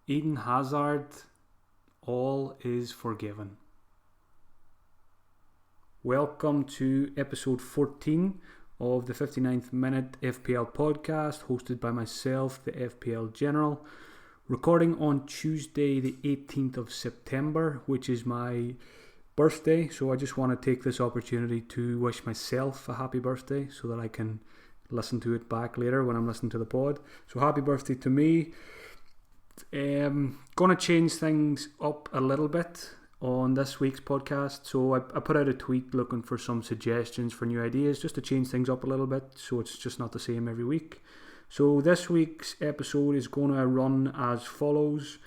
Eden Hazard, all is forgiven. Welcome to episode 14 of the 59th Minute FPL podcast, hosted by myself, the FPL General. Recording on Tuesday the 18th of September, which is my birthday, so I just want to take this opportunity to wish myself a happy birthday so that I can listen to it back later when I'm listening to the pod. So happy birthday to me. Going to change things up a little bit on this week's podcast. So I put out a tweet looking for some suggestions for new ideas, just to change things up a little bit so it's just not the same every week. So this week's episode is going to run as follows.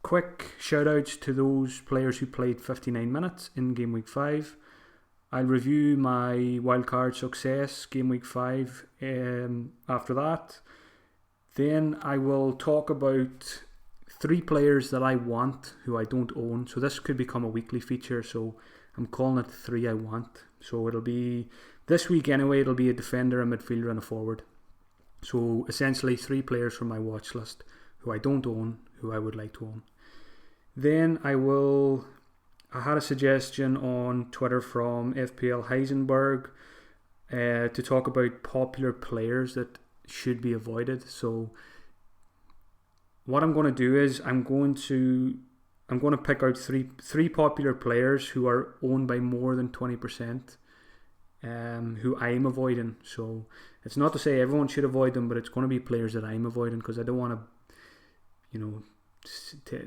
Quick shout outs to those players who played 59 minutes in Gameweek 5. I'll review my Wildcard success, Gameweek 5, after that. Then I will talk about 3 players that I want who I don't own. So this could become a weekly feature, so I'm calling it 3 I want. So it'll be, this week anyway, it'll be a defender, a midfielder and a forward. So essentially 3 players from my watch list who I don't own, who I would like to own. Then I had a suggestion on Twitter from FPL Heisenberg to talk about popular players that should be avoided. So what I'm going to do is I'm going to pick out three popular players who are owned by more than 20%, who I'm avoiding. So it's not to say everyone should avoid them, but it's going to be players that I'm avoiding, because I don't want to,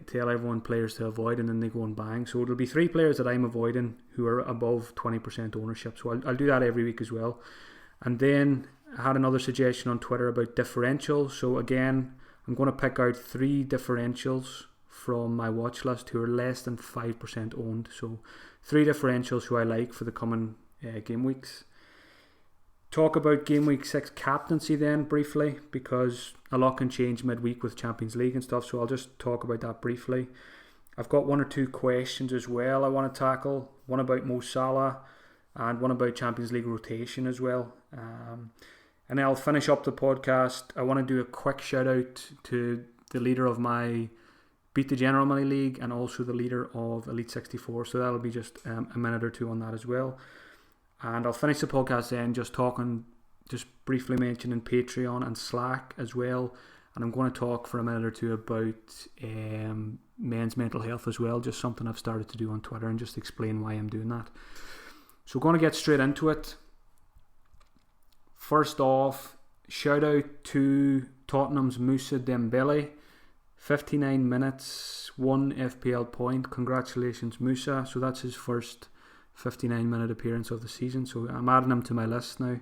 tell everyone players to avoid and then they go and bang. So it'll be 3 players that I'm avoiding who are above 20% ownership. So I'll do that every week as well. And then I had another suggestion on Twitter about differentials. So again, I'm going to pick out 3 differentials from my watch list who are less than 5% owned. So 3 differentials who I like for the coming game weeks. Talk about Game Week 6 captaincy then briefly, because a lot can change midweek with Champions League and stuff, so I'll just talk about that briefly. I've got 1 or 2 questions as well I want to tackle, one about Mo Salah and one about Champions League rotation as well. And I'll finish up the podcast. I want to do a quick shout out to the leader of my Beat the General Money League and also the leader of Elite 64, so that'll be just a minute or 2 on that as well. And I'll finish the podcast then just briefly mentioning Patreon and Slack as well. And I'm going to talk for a minute or 2 about men's mental health as well, just something I've started to do on Twitter, and just explain why I'm doing that. So we're going to get straight into it. First off, shout out to Tottenham's Moussa Dembele. 59 minutes, 1 FPL point. Congratulations, Moussa. So that's his first 59-minute appearance of the season, so I'm adding him to my list now.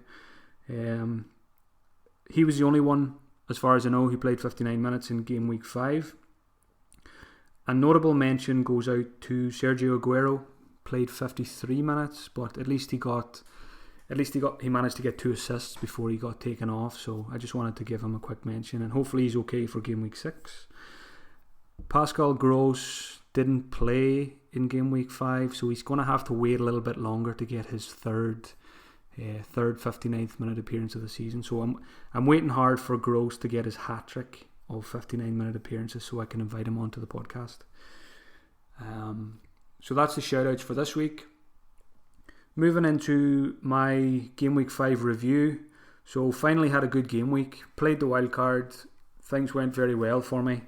He was the only one, as far as I know, who played 59 minutes in Game Week 5. A notable mention goes out to Sergio Aguero. Played 53 minutes, but at least he managed to get 2 assists before he got taken off. So I just wanted to give him a quick mention, and hopefully he's okay for Game Week 6. Pascal Gross didn't play in Game Week 5, so he's going to have to wait a little bit longer to get his third 59th minute appearance of the season. So I'm waiting hard for Gross to get his hat-trick of 59-minute appearances so I can invite him onto the podcast. So that's the shout-outs for this week. Moving into my Game Week 5 review. So finally had a good game week. Played the Wildcard. Things went very well for me.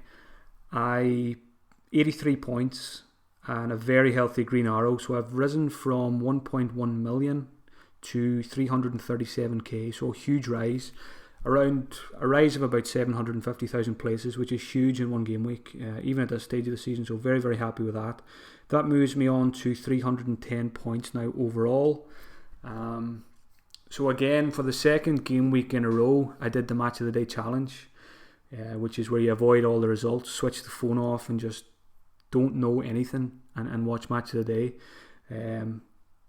83 points and a very healthy green arrow, so I've risen from 1.1 million to 337k, so a huge rise, around a rise of about 750,000 places, which is huge in one game week, even at this stage of the season, so very, very happy with that. That moves me on to 310 points now overall. So again, for the second game week in a row, I did the Match of the Day challenge, which is where you avoid all the results, switch the phone off and just don't know anything and watch Match of the Day.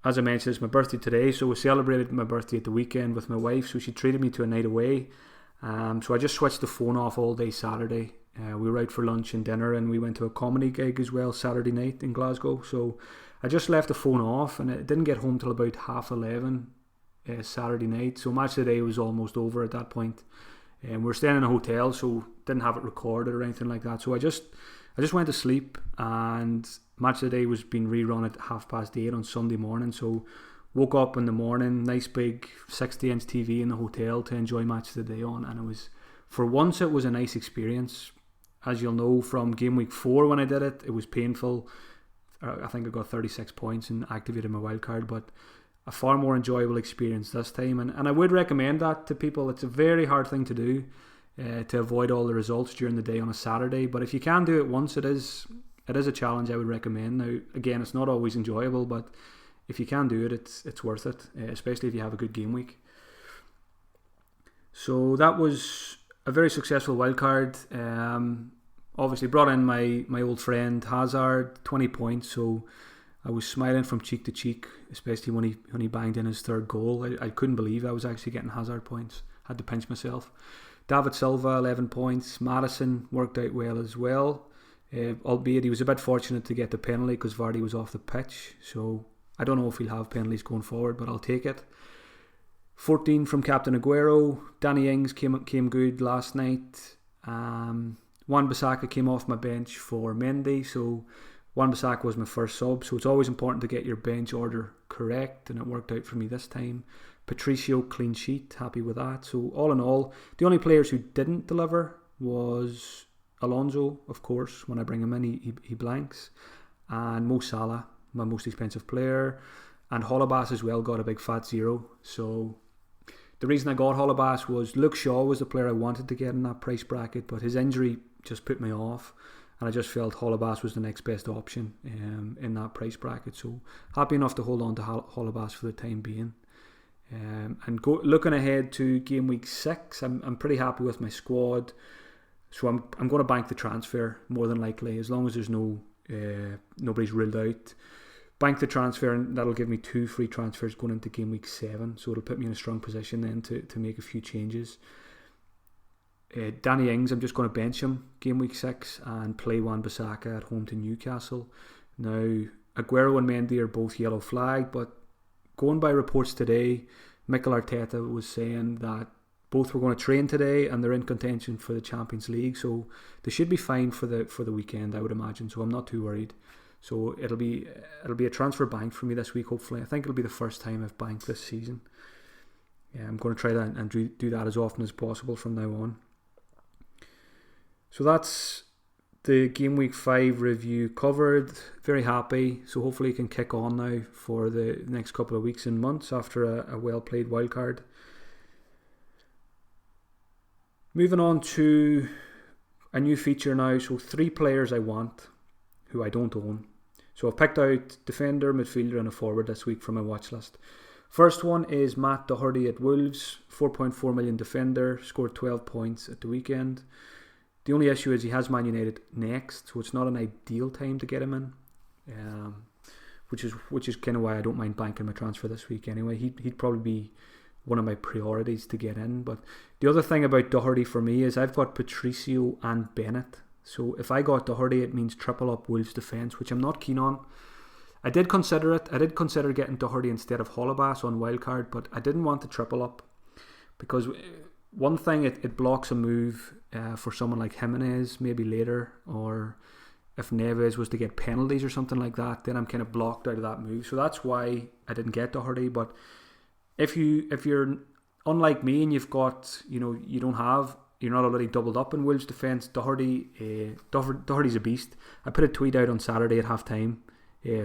As I mentioned, it's my birthday today, so we celebrated my birthday at the weekend with my wife, so she treated me to a night away. So I just switched the phone off all day Saturday. We were out for lunch and dinner, and we went to a comedy gig as well Saturday night in Glasgow. So I just left the phone off, and it didn't get home till about 11:30 Saturday night. So Match of the Day was almost over at that point. And we're staying in a hotel, so didn't have it recorded or anything like that. So I just went to sleep, and match of the day was being rerun at 8:30 on Sunday morning. So woke up in the morning, nice big 60-inch TV in the hotel to enjoy match of the day on, and it was, for once, it was a nice experience. As you'll know from Gameweek 4 when I did it, it was painful. I think I got 36 points and activated my wildcard, but a far more enjoyable experience this time, and I would recommend that to people. It's a very hard thing to do, to avoid all the results during the day on a Saturday, but if you can do it once, it is a challenge I would recommend. Now again, it's not always enjoyable, but if you can do it, it's worth it, especially if you have a good game week. So that was a very successful wildcard. Obviously brought in my old friend Hazard, 20 points, so I was smiling from cheek to cheek, especially when he banged in his third goal. I couldn't believe I was actually getting Hazard points. Had to pinch myself. David Silva, 11 points. Madison worked out well as well, albeit he was a bit fortunate to get the penalty because Vardy was off the pitch, so I don't know if he'll have penalties going forward, but I'll take it. 14 from Captain Aguero. Danny Ings came good last night. Wan-Bissaka came off my bench for Mendy, so Wan-Bissaka was my first sub, so it's always important to get your bench order correct, and it worked out for me this time. Patricio, clean sheet, happy with that. So all in all, the only players who didn't deliver was Alonso, of course. When I bring him in, he blanks. And Mo Salah, my most expensive player. And Holebas as well got a big fat 0. So the reason I got Holebas was Luke Shaw was the player I wanted to get in that price bracket, but his injury just put me off, and I just felt Holebas was the next best option in that price bracket. So happy enough to hold on to Holebas for the time being. And looking ahead to game week 6, I'm pretty happy with my squad. So I'm going to bank the transfer more than likely, as long as there's nobody's ruled out. Bank the transfer, and that'll give me 2 free transfers going into game week 7. So it'll put me in a strong position then to make a few changes. Danny Ings, I'm just going to bench him game week 6 and play Wan-Bissaka at home to Newcastle. Now Aguero and Mendy are both yellow flagged, but going by reports today, Mikel Arteta was saying that both were going to train today and they're in contention for the Champions League, so they should be fine for the weekend, I would imagine. So I'm not too worried. So it'll be a transfer bank for me this week. Hopefully, I think it'll be the first time I've banked this season. Yeah, I'm going to try that and do that as often as possible from now on. So that's the Game Week 5 review covered. Very happy. So hopefully you can kick on now for the next couple of weeks and months after a well-played wildcard. Moving on to a new feature now. So 3 players I want who I don't own. So I've picked out defender, midfielder and a forward this week from my watch list. First one is Matt Doherty at Wolves. 4.4 million defender. Scored 12 points at the weekend. The only issue is he has Man United next, so it's not an ideal time to get him in, which is kind of why I don't mind banking my transfer this week anyway. He'd probably be one of my priorities to get in. But the other thing about Doherty for me is I've got Patricio and Bennett. So if I got Doherty, it means triple up Wolves defence, which I'm not keen on. I did consider it. I did consider getting Doherty instead of Holebas on wildcard, but I didn't want to triple up because one thing, it blocks a move for someone like Jimenez maybe later, or if Neves was to get penalties or something like that, then I'm kind of blocked out of that move. So that's why I didn't get Doherty. But if you're unlike me and you've got, you're not already doubled up in Wolves defence, Doherty's a beast. I put a tweet out on Saturday at half time,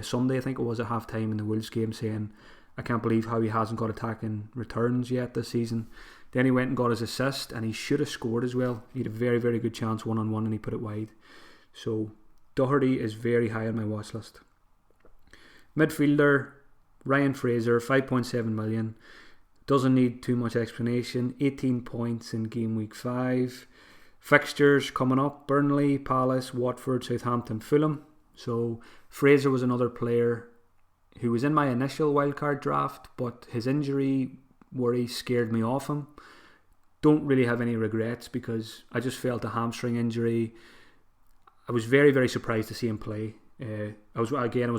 Sunday I think it was at half time in the Wolves game, saying I can't believe how he hasn't got attacking returns yet this season. Then he went and got his assist, and he should have scored as well. He had a very, very good chance 1-on-1 and he put it wide. So Doherty is very high on my watch list. Midfielder, Ryan Fraser, 5.7 million. Doesn't need too much explanation. 18 points in game week 5. Fixtures coming up: Burnley, Palace, Watford, Southampton, Fulham. So Fraser was another player who was in my initial wildcard draft, but his injury worry scared me off him. Don't really have any regrets because I just felt a hamstring injury. I was very, very surprised to see him play. I was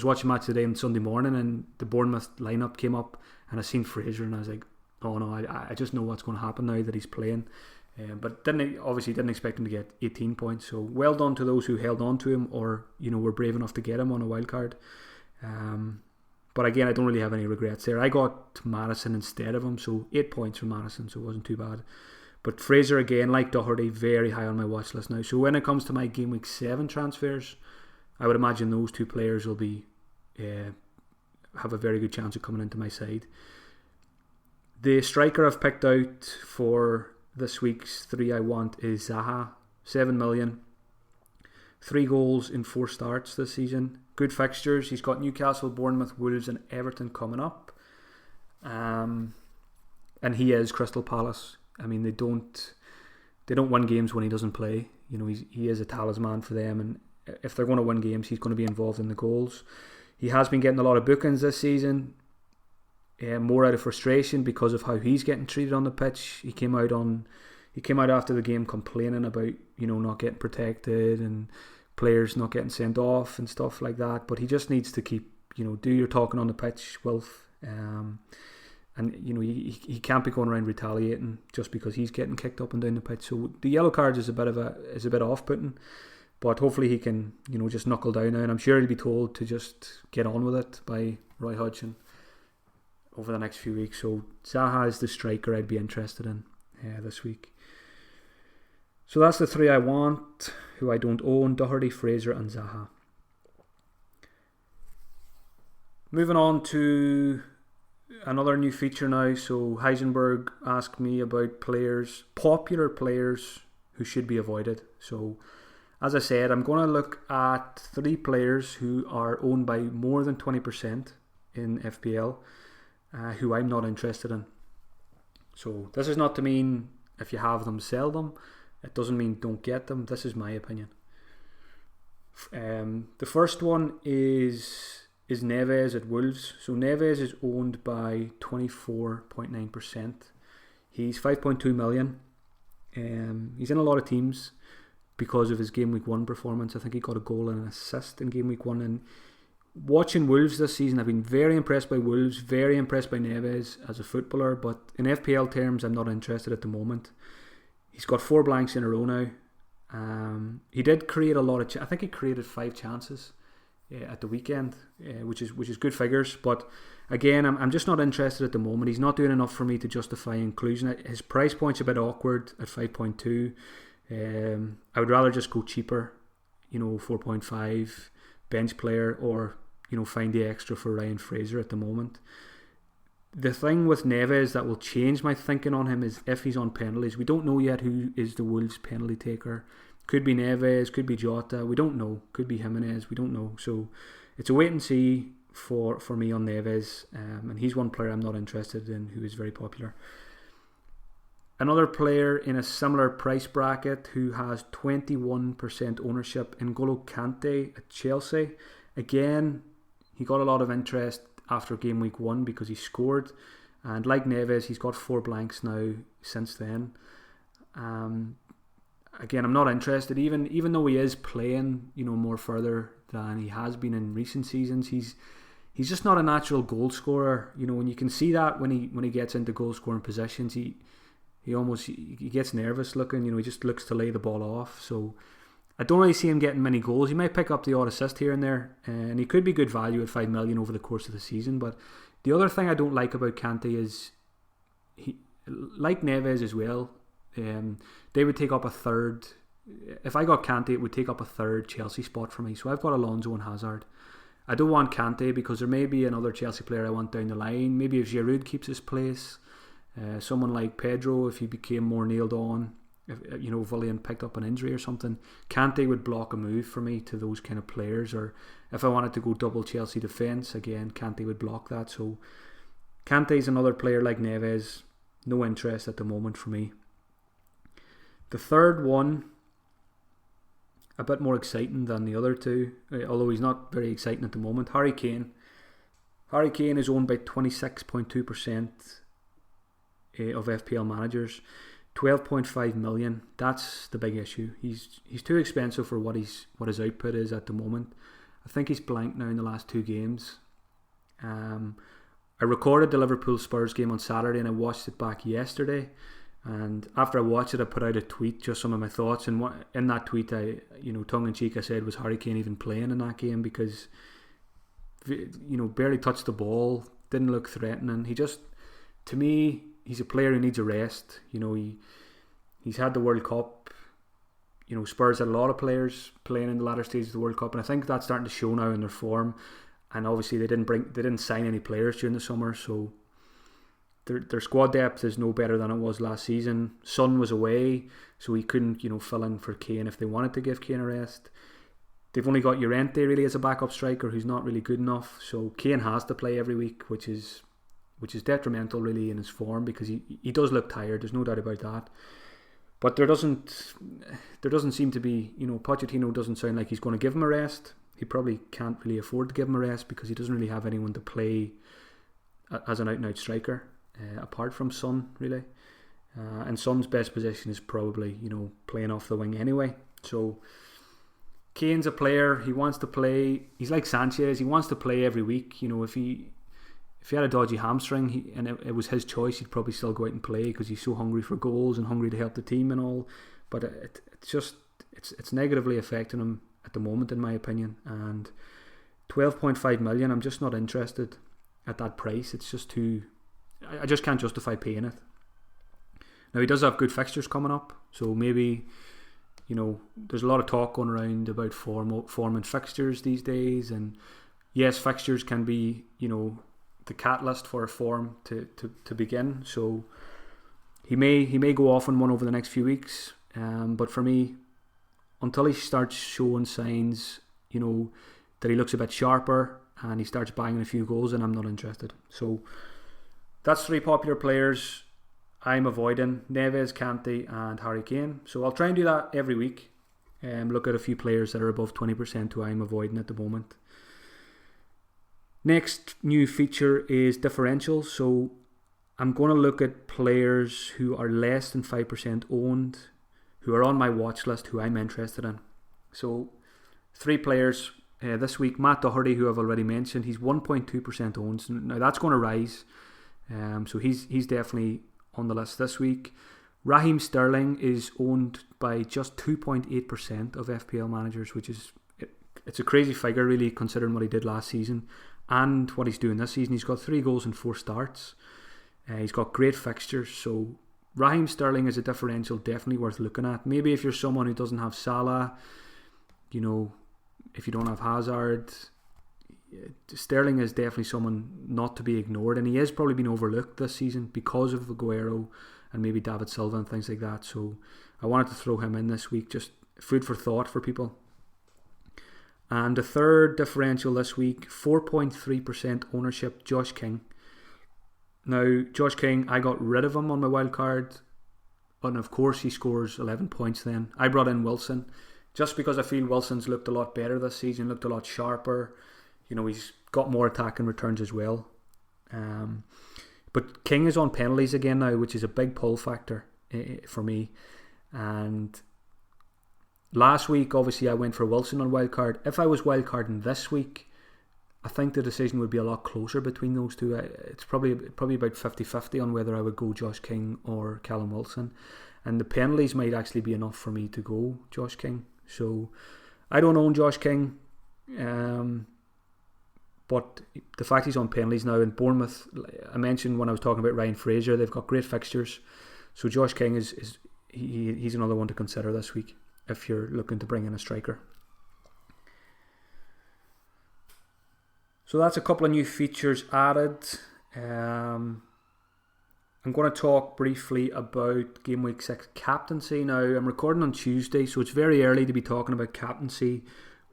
watching match today on Sunday morning, and the Bournemouth lineup came up, and I seen Fraser, and I was like, oh no, I just know what's going to happen now that he's playing. But obviously didn't expect him to get 18 points. So well done to those who held on to him or were brave enough to get him on a wildcard. But again, I don't really have any regrets there. I got Madison instead of him, so 8 points for Madison, so it wasn't too bad. But Fraser, again, like Doherty, very high on my watch list now. So when it comes to my Game Week 7 transfers, I would imagine those two players will be have a very good chance of coming into my side. The striker I've picked out for this week's 3 I want is Zaha, 7 million. 3 goals in 4 starts this season. Good fixtures. He's got Newcastle, Bournemouth, Wolves and Everton coming up. And he is Crystal Palace. I mean, they don't win games when he doesn't play. He is a talisman for them, and if they're going to win games, he's going to be involved in the goals. He has been getting a lot of bookings this season, more out of frustration because of how he's getting treated on the pitch. He came out after the game complaining about not getting protected and players not getting sent off and stuff like that. But he just needs to keep do your talking on the pitch, Wilf. And he can't be going around retaliating just because he's getting kicked up and down the pitch. So the yellow cards is a bit off-putting, but hopefully he can just knuckle down now. And I'm sure he'll be told to just get on with it by Roy Hodgson over the next few weeks. So Zaha is the striker I'd be interested in this week. So that's the 3 I want, who I don't own: Doherty, Fraser and Zaha. Moving on to another new feature now. So Heisenberg asked me about popular players who should be avoided. So as I said, I'm going to look at 3 players who are owned by more than 20% in FPL, who I'm not interested in. So this is not to mean if you have them, sell them. It doesn't mean don't get them. This is my opinion. The first one is Neves at Wolves. So Neves is owned by 24.9%. He's 5.2 million. He's in a lot of teams because of his Game Week 1 performance. I think he got a goal and an assist in Game Week 1. And watching Wolves this season, I've been very impressed by Wolves, very impressed by Neves as a footballer. But in FPL terms, I'm not interested at the moment. He's got 4 blanks in a row now. He did create a lot of... I think he created 5 chances at the weekend, which is good figures. But again, I'm just not interested at the moment. He's not doing enough for me to justify inclusion. His price point's a bit awkward at 5.2. I would rather just go cheaper, 4.5 bench player, or find the extra for Ryan Fraser at the moment. The thing with Neves that will change my thinking on him is if he's on penalties. We don't know yet who is the Wolves penalty taker. Could be Neves, could be Jota. We don't know. Could be Jimenez. We don't know. So it's a wait and see for me on Neves. And he's one player I'm not interested in who is very popular. Another player in a similar price bracket who has 21% ownership, N'Golo Kante at Chelsea. Again, he got a lot of interest after Game Week 1 because he scored. And like Neves, he's got 4 blanks now since then. Again, I'm not interested, even though he is playing, more further than he has been in recent seasons. He's just not a natural goal scorer. When you can see that when he gets into goal scoring positions, he gets nervous looking. He just looks to lay the ball off. So I don't really see him getting many goals. He might pick up the odd assist here and there, and he could be good value at 5 million over the course of the season. But the other thing I don't like about Kante is he, like Neves as well, they would take up a third. If I got Kante, it would take up a third Chelsea spot for me. So I've got Alonso and Hazard. I don't want Kante because there may be another Chelsea player I want down the line. Maybe if Giroud keeps his place, someone like Pedro, if he became more nailed on, if Willian picked up an injury or something, Kante would block a move for me to those kind of players. Or if I wanted to go double Chelsea defence, again, Kante would block that. So Kante's another player like Neves. No interest at the moment for me. The third one, a bit more exciting than the other two, although he's not very exciting at the moment. Harry Kane. Harry Kane is owned by 26.2% of FPL managers. 12.5 million. That's the big issue. He's too expensive for what his output is at the moment. I think he's blanked now in the last 2 games. I recorded the Liverpool Spurs game on Saturday and I watched it back yesterday. And after I watched it, I put out a tweet, just some of my thoughts. And in that tweet, I, tongue in cheek, I said, was Harry Kane even playing in that game? Because, barely touched the ball, didn't look threatening. He just, to me, he's a player who needs a rest. He's had the World Cup. Spurs had a lot of players playing in the latter stages of the World Cup, and I think that's starting to show now in their form. And obviously, they didn't sign any players during the summer, so their squad depth is no better than it was last season. Son was away, so he couldn't, fill in for Kane if they wanted to give Kane a rest. They've only got Llorente really as a backup striker who's not really good enough. So Kane has to play every week, which is detrimental really in his form, because he does look tired. There's no doubt about that. But there doesn't seem to be, Pochettino doesn't sound like he's going to give him a rest. He probably can't really afford to give him a rest because he doesn't really have anyone to play as an out-and-out striker. Apart from Son, really. And Son's best position is probably, playing off the wing anyway. So Kane's a player, he wants to play. He's like Sanchez, he wants to play every week. If he had a dodgy hamstring and it was his choice, he'd probably still go out and play because he's so hungry for goals and hungry to help the team and all. But it's negatively affecting him at the moment, in my opinion. And 12.5 million, I'm just not interested at that price. It's just too... I just can't justify paying it. Now, he does have good fixtures coming up, so maybe, there's a lot of talk going around about form and fixtures these days, and yes, fixtures can be, the catalyst for a form to begin. So he may go off on one over the next few weeks, but for me, until he starts showing signs, that he looks a bit sharper and he starts banging a few goals, and I'm not interested. So that's 3 popular players I'm avoiding: Neves, Kante and Harry Kane. So I'll try and do that every week. Look at a few players that are above 20% who I'm avoiding at the moment. Next new feature is Differential. So I'm going to look at players who are less than 5% owned, who are on my watch list, who I'm interested in. So 3 players this week. Matt Doherty, who I've already mentioned, he's 1.2% owned. So now that's going to rise. So he's definitely on the list this week. Raheem Sterling is owned by just 2.8% of FPL managers, which is it's a crazy figure really, considering what he did last season and what he's doing this season. He's got 3 goals in 4 starts. He's got great fixtures. So Raheem Sterling is a differential definitely worth looking at. Maybe if you're someone who doesn't have Salah, if you don't have Hazard, Sterling is definitely someone not to be ignored, and he has probably been overlooked this season because of Aguero and maybe David Silva and things like that. So I wanted to throw him in this week, just food for thought for people. And the third differential this week, 4.3% ownership, Josh King. Now, Josh King, I got rid of him on my wildcard, and of course he scores 11 points then. I brought in Wilson just because I feel Wilson's looked a lot better this season, looked a lot sharper. He's got more attacking returns as well. But King is on penalties again now, which is a big pull factor for me. And last week, obviously, I went for Wilson on wildcard. If I was wildcarding this week, I think the decision would be a lot closer between those two. It's probably about 50-50 on whether I would go Josh King or Callum Wilson. And the penalties might actually be enough for me to go Josh King. So I don't own Josh King. But the fact he's on penalties now, in Bournemouth, I mentioned when I was talking about Ryan Fraser, they've got great fixtures. So Josh King he's another one to consider this week if you're looking to bring in a striker. So that's a couple of new features added. I'm going to talk briefly about Gameweek 6 captaincy. Now, I'm recording on Tuesday, so it's very early to be talking about captaincy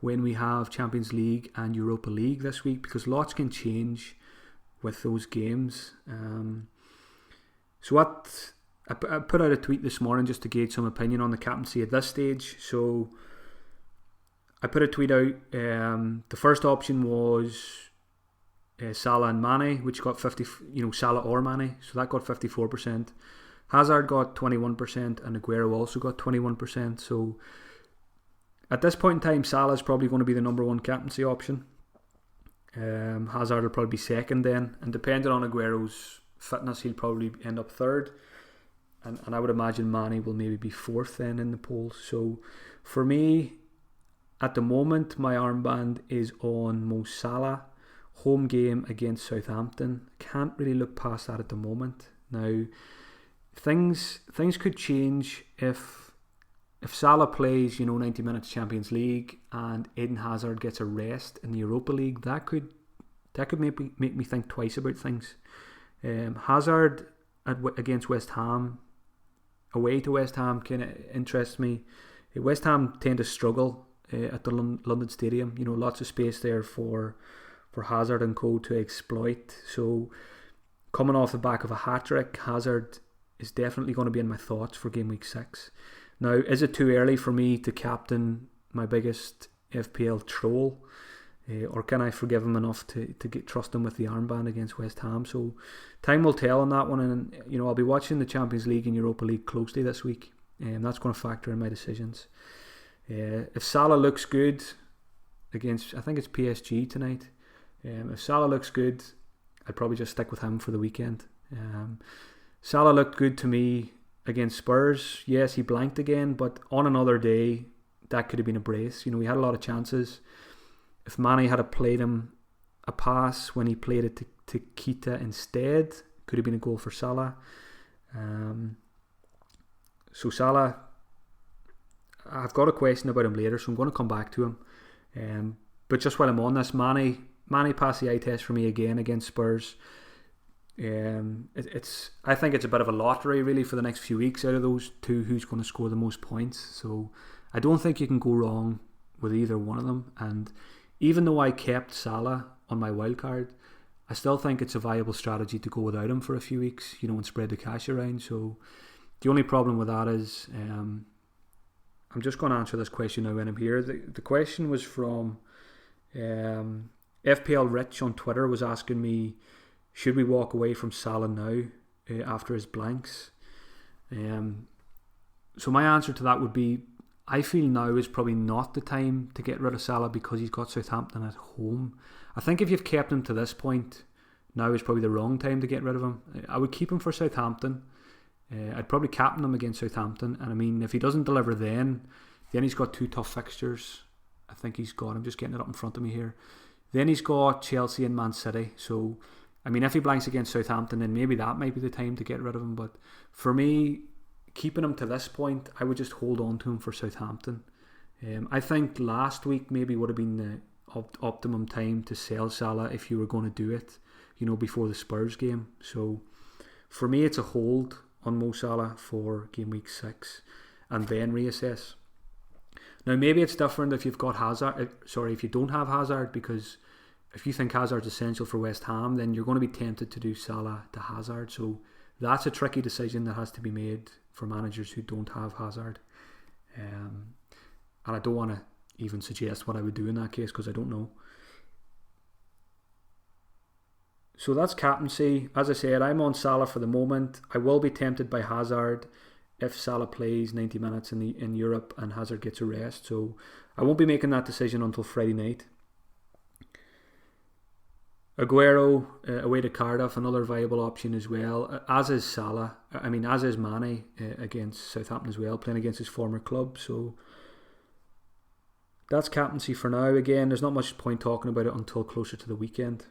when we have Champions League and Europa League this week, because lots can change with those games. So I put out a tweet this morning just to gauge some opinion on the captaincy at this stage. So I put a tweet out. The first option was Salah and Mane, which got 50. Salah or Mane, so that got 54%. Hazard got 21%, and Aguero also got 21%. So at this point in time, Salah is probably going to be the number 1 captaincy option. Hazard will probably be second then, and depending on Aguero's fitness, he'll probably end up third. and I would imagine Mane will maybe be fourth then in the polls. So for me, at the moment, my armband is on Mo Salah, home game against Southampton. Can't really look past that at the moment. Now, things could change if Salah plays, 90 minutes Champions League and Eden Hazard gets a rest in the Europa League. That could make me think twice about things. Hazard against West Ham, away to West Ham, kind of interests me. West Ham tend to struggle at the London Stadium. Lots of space there for Hazard and co to exploit. So coming off the back of a hat-trick, Hazard is definitely going to be in my thoughts for game week 6. Now, is it too early for me to captain my biggest FPL troll? Or can I forgive him enough to trust him with the armband against West Ham? So time will tell on that one, and I'll be watching the Champions League and Europa League closely this week, and that's going to factor in my decisions. If Salah looks good against, I think it's PSG tonight, if Salah looks good, I'd probably just stick with him for the weekend. Salah looked good to me against Spurs. Yes, he blanked again, but on another day, that could have been a brace. We had a lot of chances. If Mane had played him a pass when he played it to Keita instead, could have been a goal for Salah. So Salah, I've got a question about him later, so I'm going to come back to him. But just while I'm on this, Mane passed the eye test for me again against Spurs. I think it's a bit of a lottery really for the next few weeks out of those two, who's going to score the most points. So I don't think you can go wrong with either one of them. And even though I kept Salah on my wildcard, I still think it's a viable strategy to go without him for a few weeks, and spread the cash around. So the only problem with that is I'm just going to answer this question now when I'm here. The question was from FPL Rich on Twitter, was asking me, should we walk away from Salah now after his blanks? So my answer to that would be, I feel now is probably not the time to get rid of Salah because he's got Southampton at home. I think if you've kept him to this point, now is probably the wrong time to get rid of him. I would keep him for Southampton. I'd probably captain him against Southampton. And I mean, if he doesn't deliver then he's got 2 tough fixtures. I think he's got, I'm just getting it up in front of me here. Then he's got Chelsea and Man City. So, I mean, if he blanks against Southampton, then maybe that might be the time to get rid of him. But for me, keeping him to this point, I would just hold on to him for Southampton. I think last week maybe would have been the optimum time to sell Salah if you were going to do it, before the Spurs game. So for me, it's a hold on Mo Salah for game week 6 and then reassess. Now maybe it's different if you've got if you don't have Hazard, because if you think Hazard's essential for West Ham, then you're going to be tempted to do Salah to Hazard. So that's a tricky decision that has to be made for managers who don't have Hazard. And I don't want to even suggest what I would do in that case because I don't know. So that's captaincy. As I said, I'm on Salah for the moment. I will be tempted by Hazard if Salah plays 90 minutes in Europe and Hazard gets a rest. So I won't be making that decision until Friday night. Aguero away to Cardiff, another viable option as well, as is Salah. As is Mane against Southampton as well, playing against his former club. So that's captaincy for now. Again, there's not much point talking about it until closer to the weekend.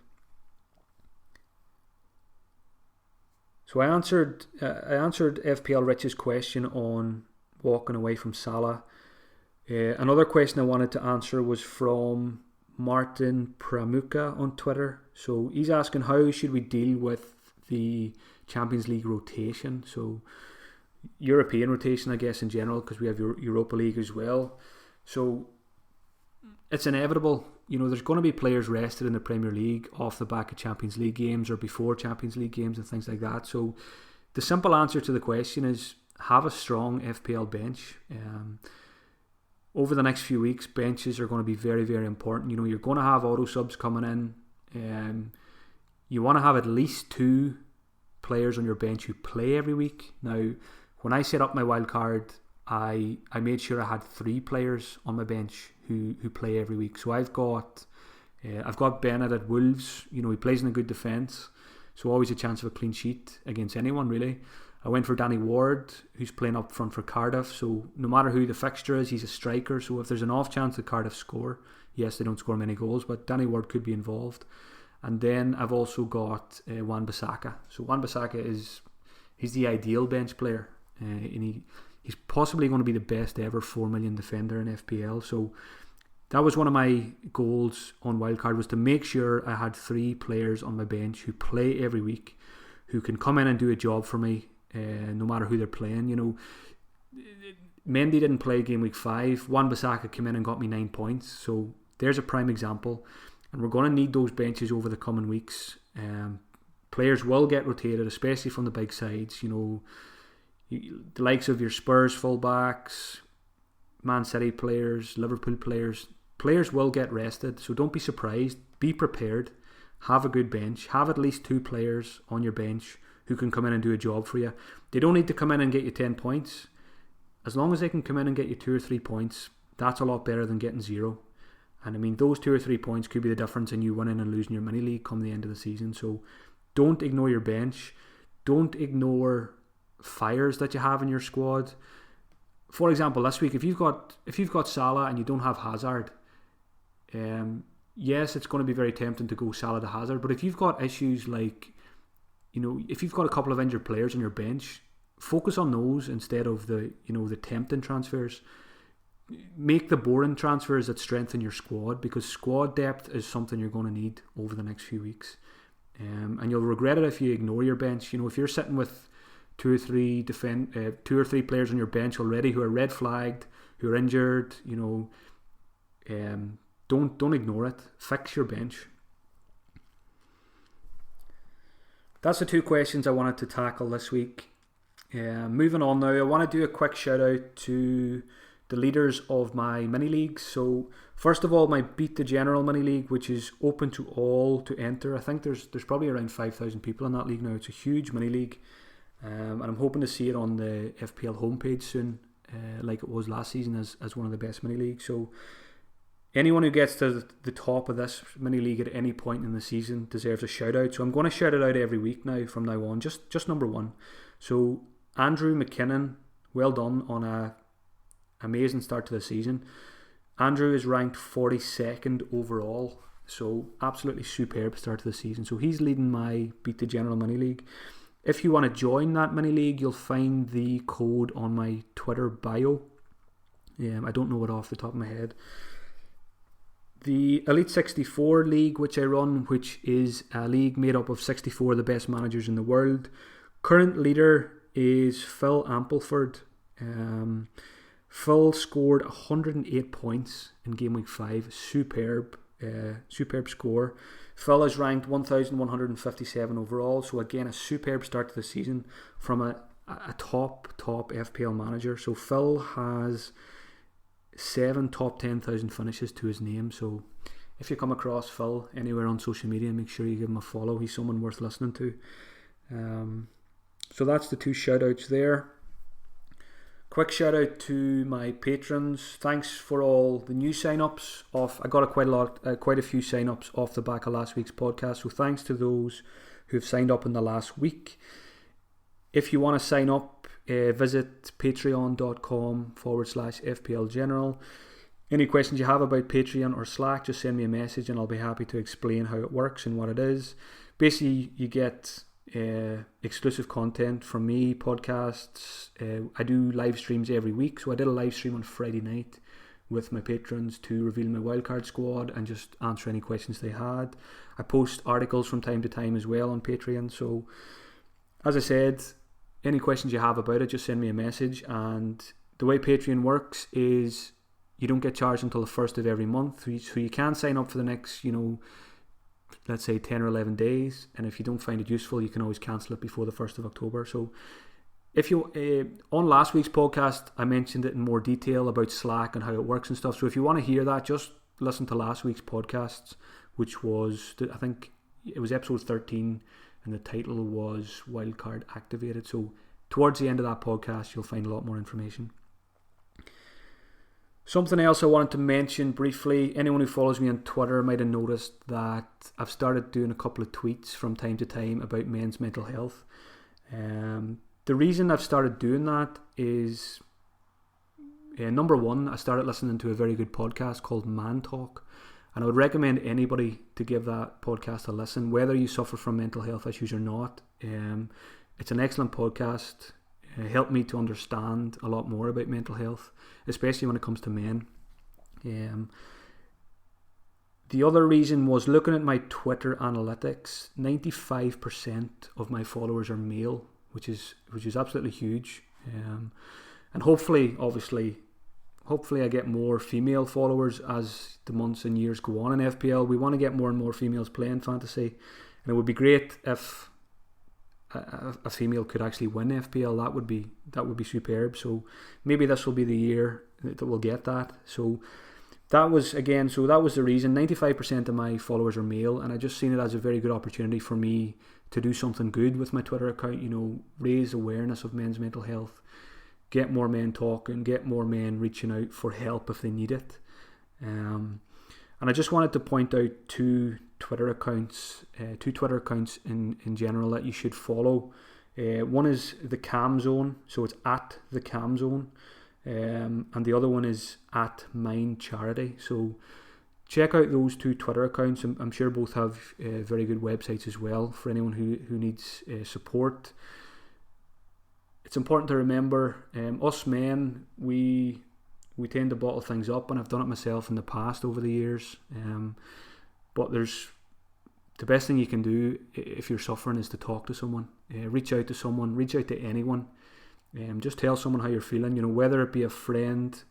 So I answered FPL Rich's question on walking away from Salah. Another question I wanted to answer was from Martin Pramuka on Twitter. So he's asking, how should we deal with the Champions League rotation? So European rotation, I guess, in general, because we have Europa League as well. So it's inevitable. There's going to be players rested in the Premier League off the back of Champions League games or before Champions League games and things like that. So the simple answer to the question is have a strong FPL bench. Over the next few weeks, benches are going to be very, very important. You're going to have auto subs coming in. You want to have at least 2 players on your bench who play every week. Now, when I set up my wildcard, I made sure I had 3 players on my bench who play every week. So I've got Bennett at Wolves. He plays in a good defence, so always a chance of a clean sheet against anyone really. I went for Danny Ward, who's playing up front for Cardiff. So no matter who the fixture is, he's a striker. So if there's an off chance that Cardiff score, yes, they don't score many goals, but Danny Ward could be involved. And then I've also got Wan-Bissaka. So Wan-Bissaka he's the ideal bench player, and he's possibly going to be the best ever 4 million defender in FPL. So that was one of my goals on Wildcard, was to make sure I had 3 players on my bench who play every week, who can come in and do a job for me, no matter who they're playing. You know, Mendy didn't play game week 5. Wan-Bissaka came in and got me 9 points. So there's a prime example. And we're going to need those benches over the coming weeks. Players will get rotated, especially from the big sides. You know, the likes of your Spurs fullbacks, Man City players, Liverpool players. Players will get rested, so don't be surprised. Be prepared. Have a good bench. Have at least 2 players on your bench who can come in and do a job for you. They don't need to come in and get you 10 points. As long as they can come in and get you 2 or 3 points, that's a lot better than getting 0. And I mean, those 2 or 3 points could be the difference in you winning and losing your mini league come the end of the season. So don't ignore your bench. Don't ignore fires that you have in your squad. For example, this week, if you've got Salah and you don't have Hazard, yes, it's going to be very tempting to go Salah to Hazard. But if you've got issues like, you know, if you've got a couple of injured players on your bench, focus on those instead of the tempting transfers. Make the boring transfers that strengthen your squad, because squad depth is something you're going to need over the next few weeks, and you'll regret it if you ignore your bench. You know, if you're sitting with 2 or 3 players on your bench already who are red flagged, who are injured, you know, don't ignore it. Fix your bench. That's the 2 questions I wanted to tackle this week. Moving on now, I want to do a quick shout out to the leaders of my mini leagues. So first of all, my Beat the General mini league, which is open to all to enter. I think there's probably around 5,000 people in that league now. It's a huge mini league, and I'm hoping to see it on the FPL homepage soon, like it was last season as one of the best mini leagues. So anyone who gets to the top of this mini league at any point in the season deserves a shout out. So I'm going to shout it out every week now from now on. Just number 1. So Andrew McKinnon, well done on a amazing start to the season. Andrew is ranked 42nd overall, so absolutely superb start to the season. So he's leading my Beat the General mini league. If you want to join that mini league, you'll find the code on my Twitter bio. I don't know it off the top of my head. The Elite 64 league, which I run, which is a league made up of 64 of the best managers in the world. Current leader is Phil Ampleford. Phil scored 108 points in game week 5. Superb score. Phil is ranked 1,157 overall. So again, a superb start to the season from a top FPL manager. So Phil has 7 top 10,000 finishes to his name. So if you come across Phil anywhere on social media, make sure you give him a follow. He's someone worth listening to. So that's the 2 shout outs there. Quick shout out to my patrons. Thanks for all the new sign-ups. I got quite a few sign-ups off the back of last week's podcast. So thanks to those who have signed up in the last week. If you want to sign up, visit patreon.com/FPL General. Any questions you have about Patreon or Slack, just send me a message and I'll be happy to explain how it works and what it is. Basically, you get exclusive content from me, podcasts. I do live streams every week, so I did a live stream on Friday night with my patrons to reveal my wildcard squad and just answer any questions they had. I post articles from time to time as well on Patreon. So as I said, any questions you have about it, just send me a message. And the way Patreon works is you don't get charged until the 1st of every month, so you can sign up for the next, let's say 10 or 11 days, and if you don't find it useful, you can always cancel it before the 1st of October. So if you on last week's podcast, I mentioned it in more detail about Slack and how it works and stuff. So if you want to hear that, just listen to last week's podcasts, which was, I think it was episode 13, and the title was Wildcard Activated. So towards the end of that podcast, you'll find a lot more information. Something else I wanted to mention briefly, anyone who follows me on Twitter might have noticed that I've started doing a couple of tweets from time to time about men's mental health. the reason I've started doing that is, number one, I started listening to a very good podcast called Man Talk, and I would recommend anybody to give that podcast a listen, whether you suffer from mental health issues or not. It's an excellent podcast. It helped me to understand a lot more about mental health, especially when it comes to men. The other reason was looking at my Twitter analytics. 95% of my followers are male, which is absolutely huge. And hopefully I get more female followers as the months and years go on in FPL. We want to get more and more females playing fantasy, and it would be great if a female could actually win FPL. That would be superb. So maybe this will be the year that we'll get that. So that was the reason. 95% of my followers are male, and I just seen it as a very good opportunity for me to do something good with my Twitter account. Raise awareness of men's mental health, get more men talking, get more men reaching out for help if they need it. And I just wanted to point out two Twitter accounts in general that you should follow. One is the Cam Zone, so it's at the Cam Zone, and the other one is at Mind Charity. So check out those two Twitter accounts. I'm sure both have very good websites as well for anyone who needs support. It's important to remember, us men, we tend to bottle things up, and I've done it myself in the past over the years. But the best thing you can do if you're suffering is to talk to someone. Reach out to someone, reach out to anyone. Just tell someone how you're feeling, whether it be a friend,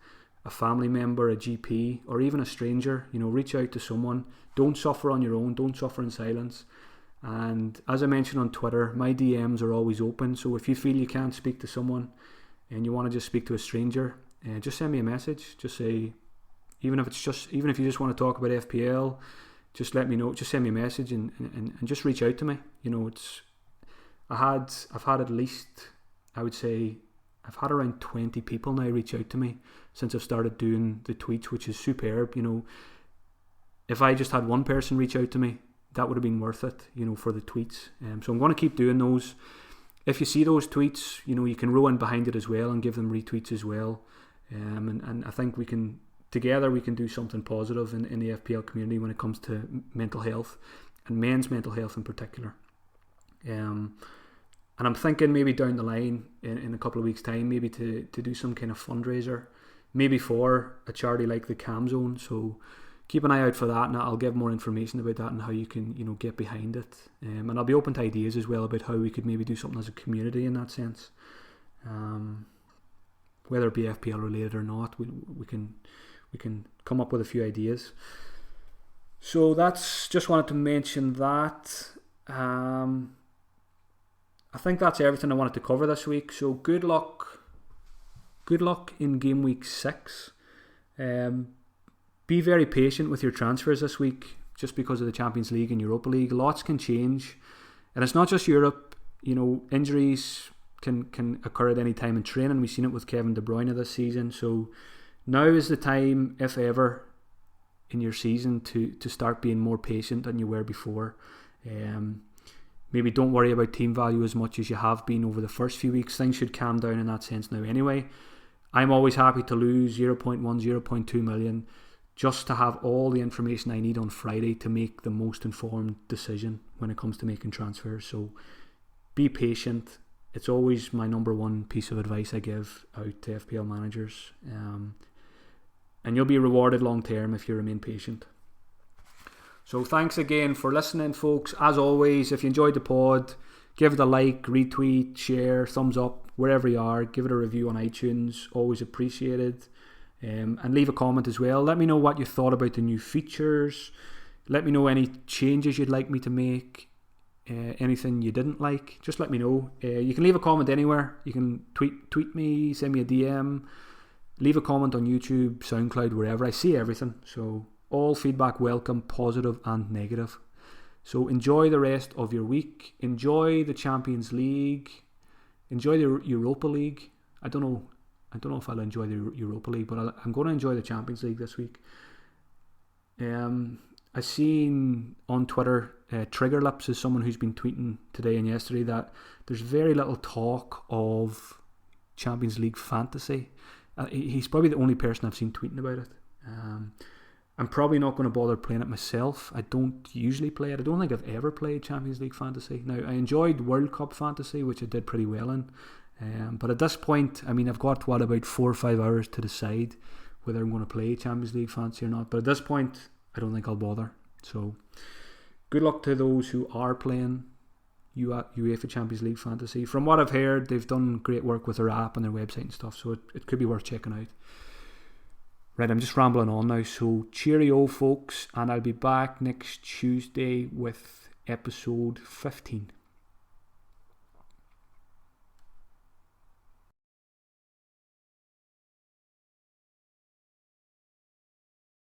a family member, a GP, or even a stranger. Reach out to someone. Don't suffer on your own, don't suffer in silence. And as I mentioned on Twitter, my DMs are always open, so if you feel you can't speak to someone and you want to just speak to a stranger, just send me a message. Just say, even if you just want to talk about FPL, just let me know. Just send me a message and just reach out to me. I've had at least, I would say, I've had around 20 people now reach out to me since I've started doing the tweets, which is superb. If I just had one person reach out to me, that would have been worth it, for the tweets. So I'm going to keep doing those. If you see those tweets, you can row in behind it as well and give them retweets as well. And I think together we can do something positive in the FPL community when it comes to mental health and men's mental health in particular. And I'm thinking maybe down the line in a couple of weeks' time, maybe to do some kind of fundraiser, maybe for a charity like the Cam Zone. So keep an eye out for that, and I'll give more information about that and how you can, get behind it. And I'll be open to ideas as well about how we could maybe do something as a community in that sense. Whether it be FPL related or not, we can come up with a few ideas. So just wanted to mention that. I think that's everything I wanted to cover this week. So good luck in game week 6. Be very patient with your transfers this week, just because of the Champions League and Europa League. Lots can change, and it's not just Europe. Injuries can occur at any time in training. We've seen it with Kevin De Bruyne this season. So now is the time, if ever, in your season to start being more patient than you were before. Maybe don't worry about team value as much as you have been over the first few weeks. Things should calm down in that sense now anyway. I'm always happy to lose 0.1, 0.2 million just to have all the information I need on Friday to make the most informed decision when it comes to making transfers. So be patient. It's always my number one piece of advice I give out to FPL managers. And you'll be rewarded long term if you remain patient. So thanks again for listening, folks. As always, if you enjoyed the pod, give it a like, retweet, share, thumbs up, wherever you are. Give it a review on iTunes. Always appreciated. And leave a comment as well. Let me know what you thought about the new features. Let me know any changes you'd like me to make. Anything you didn't like, just let me know. You can leave a comment anywhere. You can tweet me, send me a DM, leave a comment on YouTube, SoundCloud, wherever. I see everything. So all feedback welcome, positive and negative. So enjoy the rest of your week. Enjoy the Champions League. Enjoy the Europa League. I don't know if I'll enjoy the Europa League, but I'm going to enjoy the Champions League this week. And I seen on Twitter, Trigger Lips is someone who's been tweeting today and yesterday that there's very little talk of Champions League fantasy. He's probably the only person I've seen tweeting about it. I'm probably not going to bother playing it myself. I don't usually play it. I don't think I've ever played Champions League fantasy. Now, I enjoyed World Cup fantasy, which I did pretty well in. But at this point, I mean, I've got, about 4 or 5 hours to decide whether I'm going to play Champions League fantasy or not. But at this point, I don't think I'll bother. So, good luck to those who are playing UEFA Champions League fantasy. From what I've heard, they've done great work with their app and their website and stuff. So, it could be worth checking out. Right, I'm just rambling on now, so cheerio folks, and I'll be back next Tuesday with episode 15.